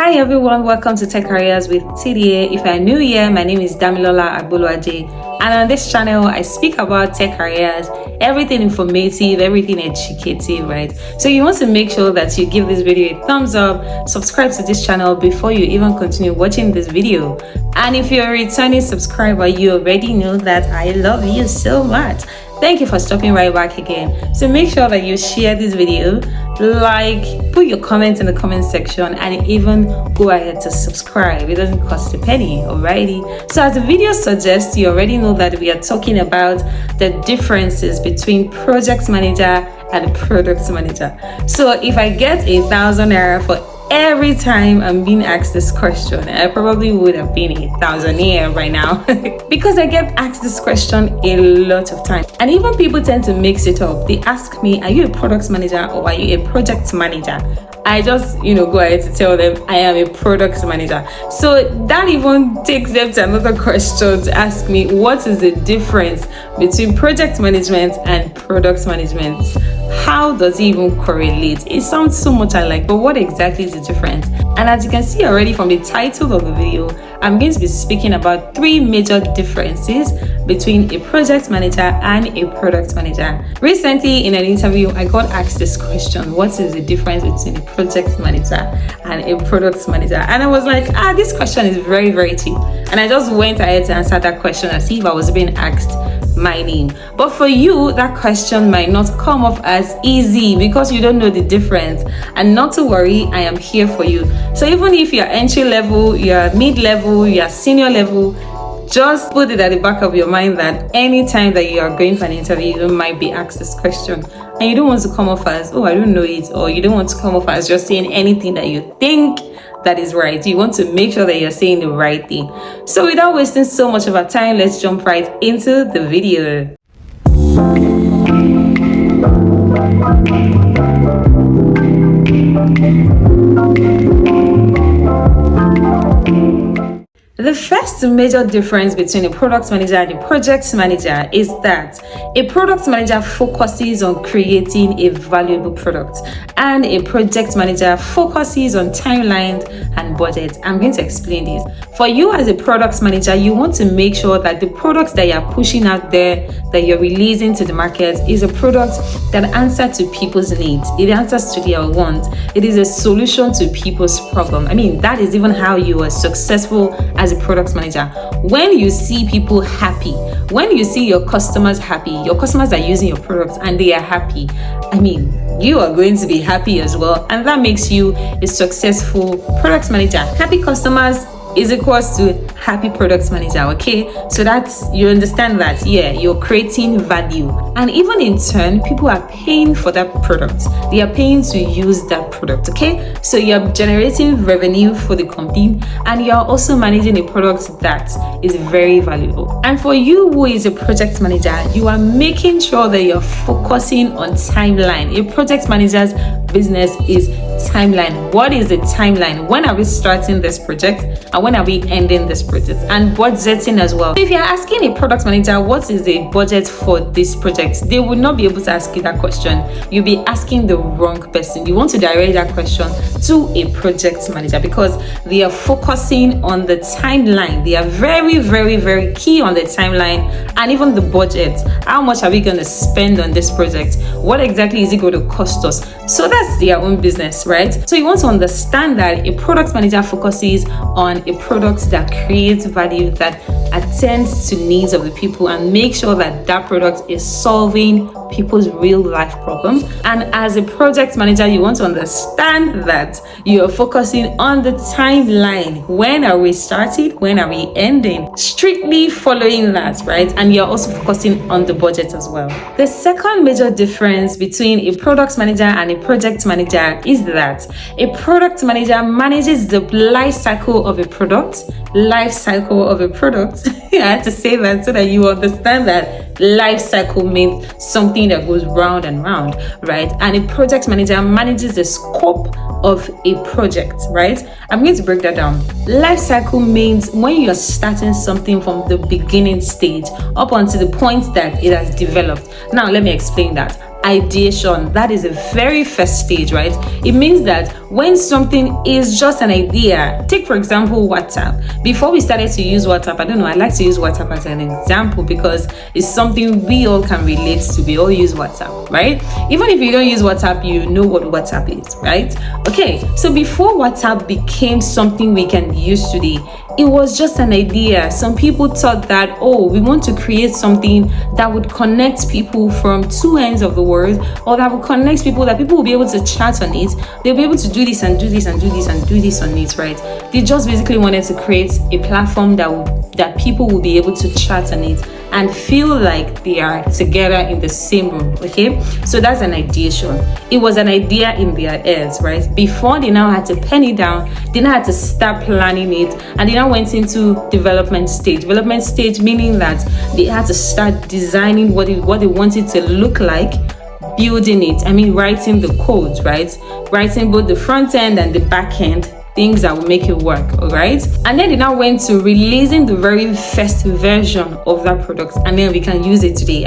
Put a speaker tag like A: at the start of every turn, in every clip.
A: Hi everyone, welcome to Tech Careers with TDA. If you're new here, my name is Damilola Agboluaje, and on this channel I speak about tech careers, everything informative, everything educative, right? So you want to make sure that you give this video a thumbs up, subscribe to this channel before you even continue watching this video. And if you're a returning subscriber, you already know that I love you so much. Thank you for stopping right back again. So make sure that you share this video, put your comments in the comment section, and even go ahead to subscribe. It doesn't cost a penny, alrighty? So as the video suggests, you already know that we are talking about the differences between project manager and product manager. So if I get 1,000 naira for every time I'm being asked this question, I probably would have been 1,000 here right now because I get asked this question a lot of times, and even people tend to mix it up. They ask me, are you a product manager or are you a project manager? I just go ahead to tell them I am a product manager. So that even takes them to another question to ask me, what is the difference between project management and product management? How does it even correlate? It sounds so much alike, but what exactly is the difference? And as you can see already from the title of the video, I'm going to be speaking about 3 major differences between a project manager and a product manager. Recently in an interview, I got asked this question: what is the difference between a project manager and a product manager? And I was like, this question is very, very cheap. And I just went ahead to answer that question as if I was being asked my name. But for you, that question might not come off as easy because you don't know the difference. And not to worry, I am here for you. So even if you're entry level, you're mid level, you're senior level, just put it at the back of your mind that anytime that you are going for an interview, you might be asked this question, and you don't want to come off as, I don't know it, or you don't want to come off as just saying anything that you think that is right. You want to make sure that you're saying the right thing. So without wasting so much of our time, let's jump right into the video. The first major difference between a product manager and a project manager is that a product manager focuses on creating a valuable product and a project manager focuses on timeline and budget. I'm going to explain this. For you as a product manager, you want to make sure that the products that you're pushing out there, that you're releasing to the market, is a product that answers to people's needs. It answers to their wants. It is a solution to people's problem. I mean, that is even how you are successful as a product manager. When you see people happy, when you see your customers happy, your customers are using your products and they are happy, I mean, you are going to be happy as well, and that makes you a successful product manager. Happy customers is equals to happy product manager. Okay, so that's, you understand that, you're creating value, and even in turn people are paying for that product. They are paying to use that product. Okay, so you're generating revenue for the company, and you're also managing a product that is very valuable. And for you who is a project manager, you are making sure that you're focusing on timeline. A project manager's business is timeline. What is the timeline? When are we starting this project and when are we ending this project? And budgeting as well. If you're asking a product manager what is the budget for this project, they would not be able to ask you that question. You'll be asking the wrong person. You want to direct that question to a project manager because they are focusing on the timeline. They are very, very, very key on the timeline and even the budget. How much are we going to spend on this project? What exactly is it going to cost us? So that's their own business, right? So you want to understand that a product manager focuses on a product that creates value, that attends to needs of the people, and make sure that that product is solving people's real life problem. And as a project manager, you want to understand that you're focusing on the timeline. When are we starting? When are we ending? Strictly following that, right? And you're also focusing on the budget as well. The second major difference between a product manager and a project manager is that a product manager manages the life cycle of a product. I had to say that so that you understand that life cycle means something that goes round and round, right? And a project manager manages the scope of a project, right? I'm going to break that down. Life cycle means when you're starting something from the beginning stage up until the point that it has developed. Now, let me explain that. Ideation, that is the very first stage, right? It means that when something is just an idea. Take for example WhatsApp. Before we started to use WhatsApp, I don't know, I like to use WhatsApp as an example because it's something we all can relate to. We all use WhatsApp, right? Even if you don't use WhatsApp, you know what WhatsApp is, right? Okay, so before WhatsApp became something we can use today, it was just an idea. Some people thought that, oh, we want to create something that would connect people from two ends of the world, or that would connect people, that people will be able to chat on it. They'll be able to do this and do this and do this and do this on it, right? They just basically wanted to create a platform that people will be able to chat on it and feel like they are together in the same room. Okay, so that's an ideation. It was an idea in their heads, right? Before, they now had to pen it down, they now had to start planning it, and they now went into development stage meaning that they had to start designing what they wanted to look like, building it, writing the code, right? Writing both the front end and the back end, things that will make it work. All right, and then they now went to releasing the very first version of that product, and then we can use it today.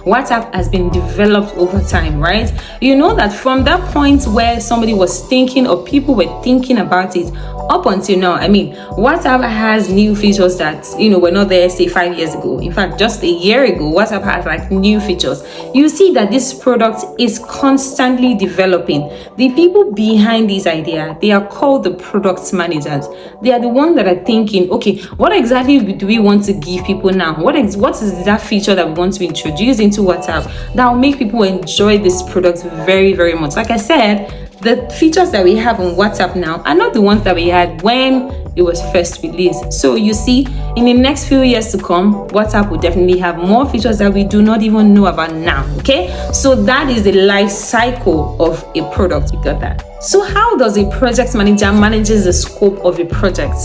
A: WhatsApp has been developed over time, right? You know that from that point where somebody was thinking, or people were thinking about it, up until now, WhatsApp has new features that were not there, say 5 years ago. In fact, just a year ago, WhatsApp has like new features. You see that this product is constantly developing. The people behind this idea, they are called the product managers. They are the ones that are thinking, okay, what exactly do we want to give people now? What is that feature that we want to introduce into WhatsApp that will make people enjoy this product very, very much? Like I said, the features that we have on WhatsApp now are not the ones that we had when it was first released. So you see, in the next few years to come, WhatsApp will definitely have more features that we do not even know about now. Okay, so that is the life cycle of a product. We got that. So how does a project manager manages the scope of a project?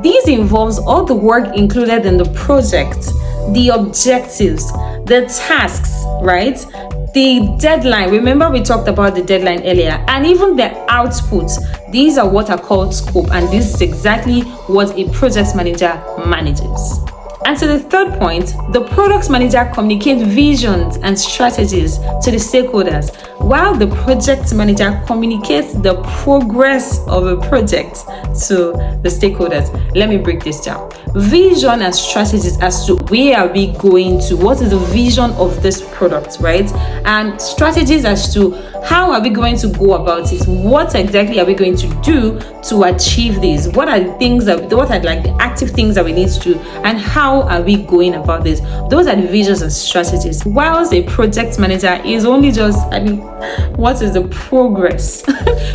A: This involves all the work included in the project, the objectives, the tasks, right? The deadline. Remember, we talked about the deadline earlier, and even the outputs. These are what are called scope, and this is exactly what a project manager manages. And to the third point, the product manager communicates visions and strategies to the stakeholders, while the project manager communicates the progress of a project to the stakeholders. Let me break this down. Vision and strategies as to where are we going to, what is the vision of this product, right? And strategies as to how are we going to go about it, what exactly are we going to do to achieve this, what are the active things that we need to do, and how are we going about this. Those are the visions and strategies. Whilst a project manager is only just, what is the progress?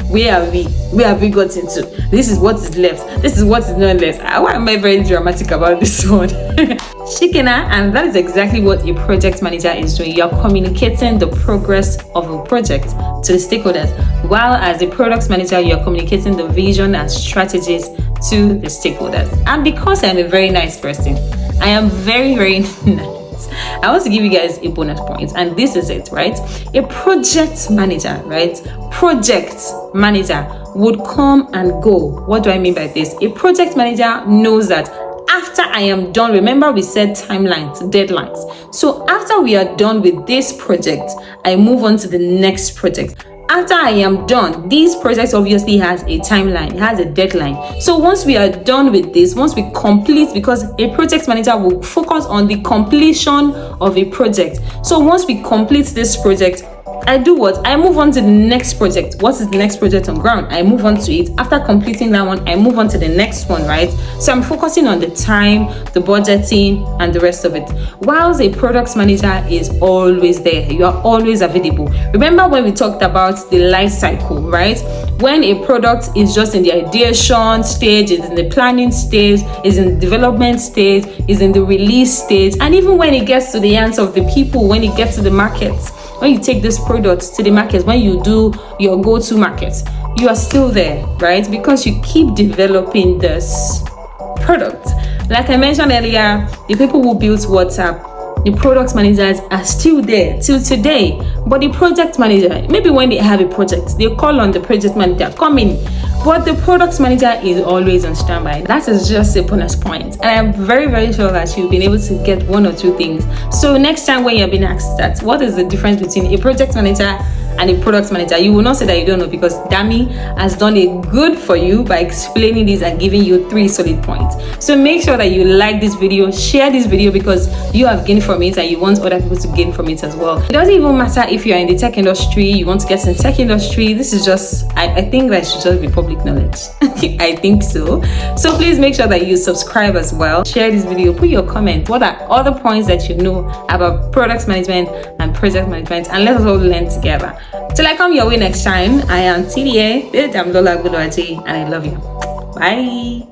A: Where are we? Where have we got into? This is what is left. This is what is not left. Why am I very dramatic about this one? Shikena, and that is exactly what a project manager is doing. You're communicating the progress of a project to the stakeholders, while as a product manager, you're communicating the vision and strategies to the stakeholders. And because I'm a very nice person, I am very, very nice, I want to give you guys a bonus point, and this is it, right? A project manager, right? Project manager would come and go. What do I mean by this? A project manager knows that after I am done, remember we said timelines, deadlines. So after we are done with this project, I move on to the next project. After I am done, this project obviously has a timeline, it has a deadline. So once we are done with this, once we complete, because a project manager will focus on the completion of a project. So once we complete this project, I do what? I move on to the next project. What is the next project on ground? I move on to it. After completing that one, I move on to the next one, right? So I'm focusing on the time, the budgeting, and the rest of it. Whilst a product manager is always there, you are always available. Remember when we talked about the life cycle, right? When a product is just in the ideation stage, is in the planning stage, is in the development stage, is in the release stage, and even when it gets to the hands of the people, when it gets to the markets, when you take this product to the market, when you do your go-to market, you are still there, right? Because you keep developing this product. Like I mentioned earlier, the people who built WhatsApp, the product managers are still there till today. But the project manager, maybe when they have a project, they call on the project manager, come in. But the product manager is always on standby. That is just a bonus point. And I'm very, very sure that you've been able to get one or two things. So next time when you're being asked that, what is the difference between a project manager and a product manager, you will not say that you don't know, because Dami has done a good for you by explaining this and giving you 3 solid points. So make sure that you like this video, share this video, because you have gained from it and you want other people to gain from it as well. It doesn't even matter if you are in the tech industry, you want to get in the tech industry. This is just, I think that should just be public knowledge. I think so. So please make sure that you subscribe as well. Share this video, put your comment. What are other points that you know about product management and project management, and let us all learn together. Till I come your way next time, I am TDA, and I love you. Bye.